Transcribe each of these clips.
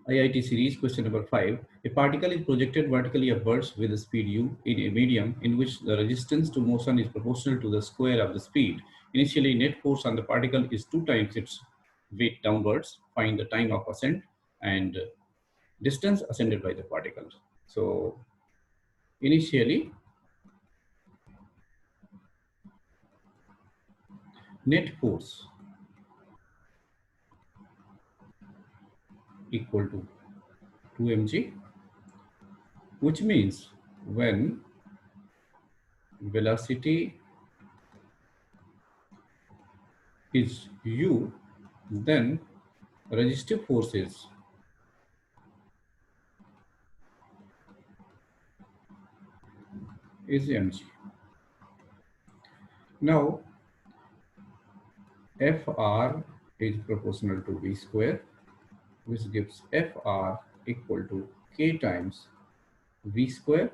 IIT series question number 5. A particle is projected vertically upwards with a speed u in a medium in which the resistance to motion is proportional to the square of the speed. Initially, net force on the particle is 2 times its weight downwards. Find the time of ascent and distance ascended by the particle. So, initially, net force equal to 2 mg, which means when velocity is u, then resistive force is mg. Now, Fr is proportional to v square, which gives Fr equal to k times v square.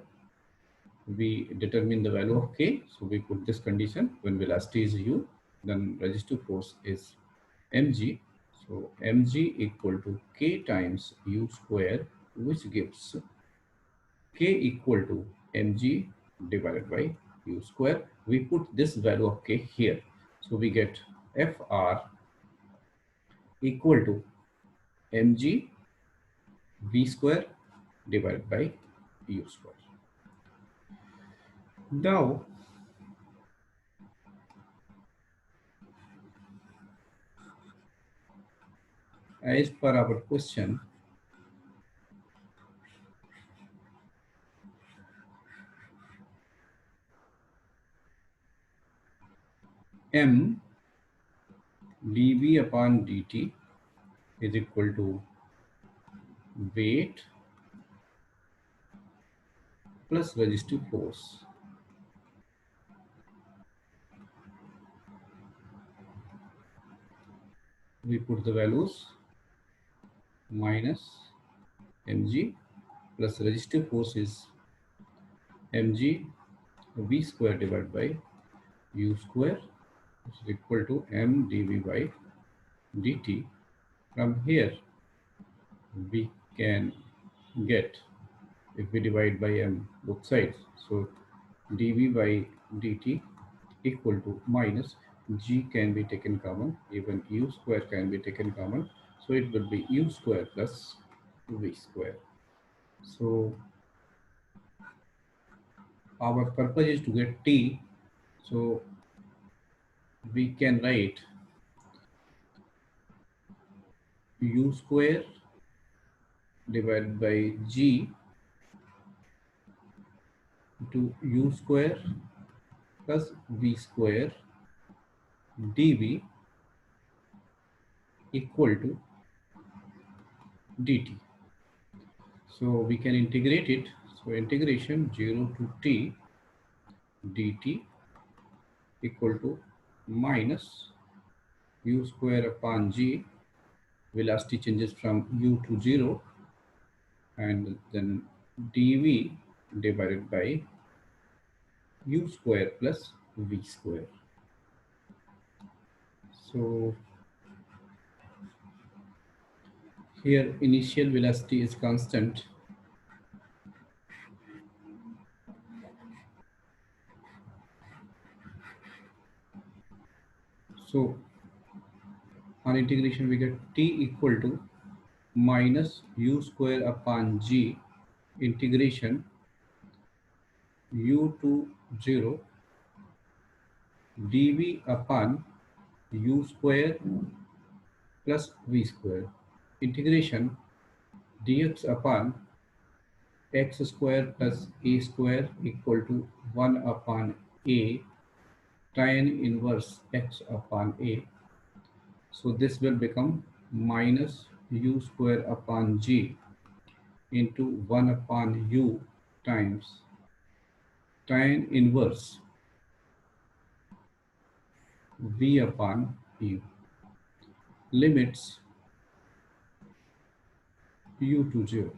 We determine the value of k, so we put this condition: when velocity is u, then resistive force is mg. So mg equal to k times u square, which gives k equal to mg divided by u square. We put this value of k here, so we get Fr equal to mg v square divided by u square. Now, as per our question, m dv upon dt is equal to weight plus resistive force. We put the values minus mg plus resistive force is mg v square divided by u square, which is equal to m dv by dt. From here, we can get, if we divide by m both sides, so dv by dt equal to minus g can be taken common, even u square can be taken common, so it will be u square plus v square. So our purpose is to get t, so we can write u square divided by g to u square plus v square dv equal to dt. So we can integrate it. So integration 0 to t dt equal to minus u square upon g, velocity changes from u to 0, and then dv divided by u square plus v square. So here initial velocity is constant. So on integration we get t equal to minus u square upon g integration u to 0 dv upon u square plus v square integration dx upon x square plus a square equal to 1 upon a tan inverse x upon a. So this will become minus u square upon g into 1 upon u times tan inverse v upon u. Limits u to 0.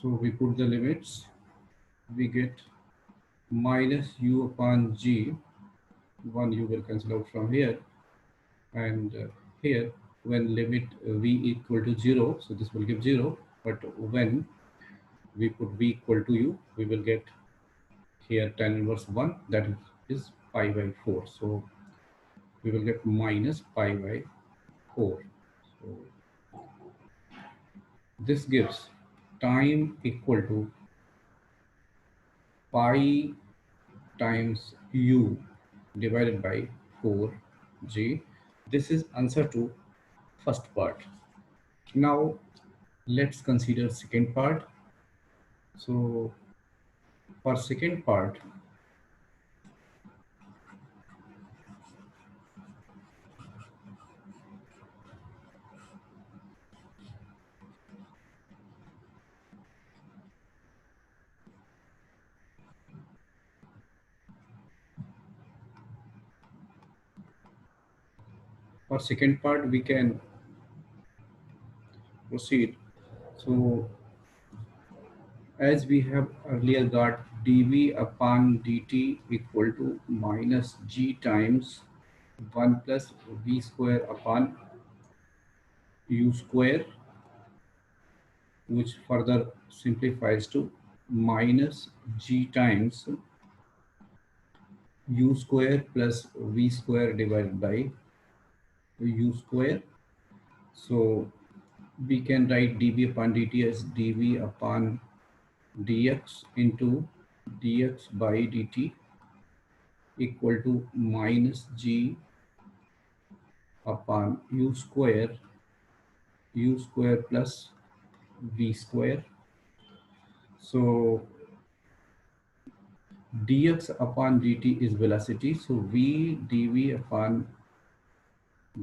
So we put the limits we get minus u upon g. One u will cancel out from here, and here when limit v equal to 0, so this will give 0, but when we put v equal to u, we will get here tan inverse 1, that is pi by 4. So we will get minus pi by 4. So this gives time equal to pi times u divided by 4g. This is answer to first part. Now let's consider second part. So for second part, we can proceed. So as we have earlier got dv upon dt equal to minus g times 1 plus v square upon u square, which further simplifies to minus g times u square plus v square divided by u square. So we can write dv upon dt as dv upon dx into dx by dt equal to minus g upon u square plus v square. So dx upon dt is velocity, so v dv upon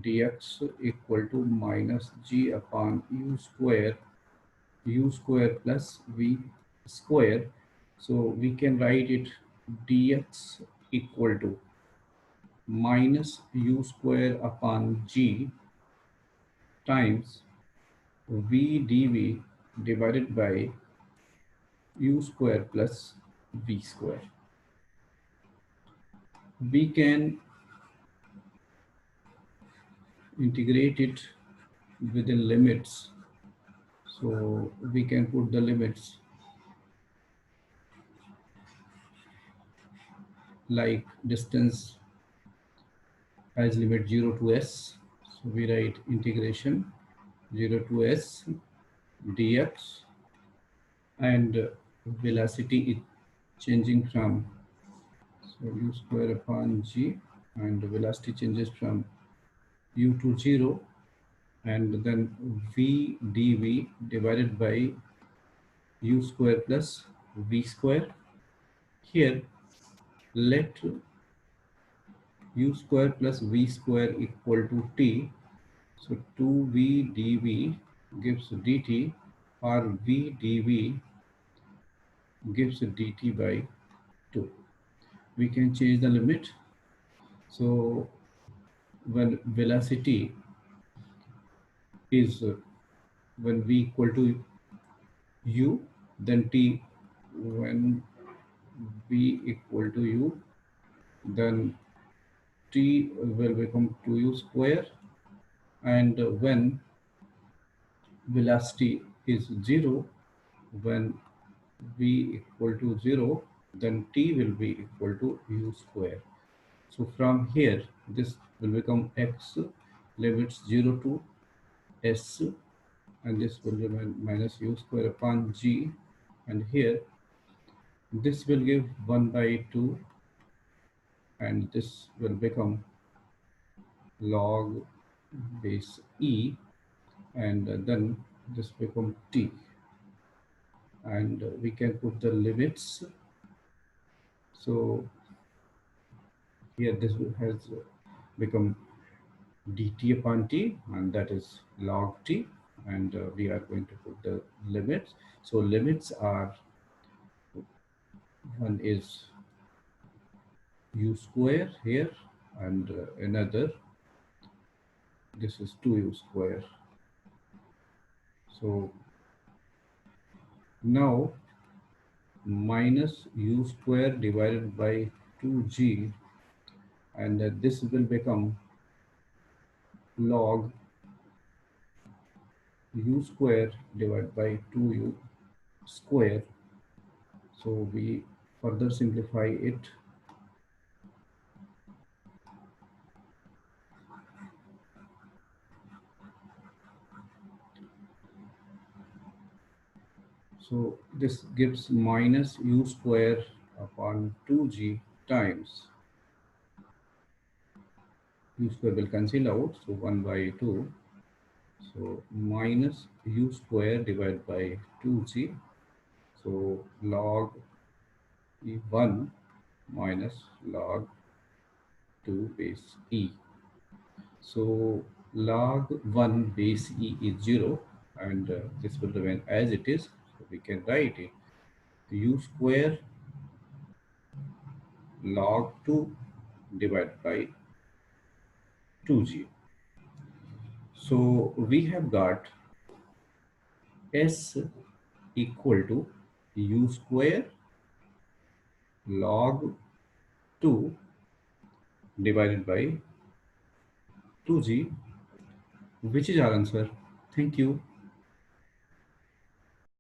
dx equal to minus g upon u square plus v square. So we can write it dx equal to minus u square upon g times v dv divided by u square plus v square. We can integrate it within limits. So we can put the limits like distance as limit 0 to s. So we write integration 0 to s dx, and velocity is changing from, so u square upon g, and velocity changes from u to 0, and then v dv divided by u square plus v square. Here let u square plus v square equal to t. So 2v dv gives dt, or v dv gives dt by 2. We can change the limit. So when velocity is when v equal to u, then t, when v equal to u, then t will become 2u square, and when velocity is 0, when v equal to 0, then t will be equal to u square. So from here, this will become x, limits 0 to s, and this will remain minus u square upon g, and here this will give 1 by 2, and this will become log base e, and then this become t, and we can put the limits. So here this has become dt upon t, and that is log t, and we are going to put the limits. So limits are, one is u square here, and another, this is 2u square. So now minus u square divided by 2g, and this will become log u square divided by 2u square. So we further simplify it. So this gives minus u square upon 2g times u square will cancel out, so 1 by 2. So minus u square divided by 2g. So log 1 minus log 2 base e. So log 1 base e is 0, and this will remain as it is. So we can write it u square log 2 divided by 2g. So we have got s equal to u square log 2 divided by 2g, which is our answer. Thank you.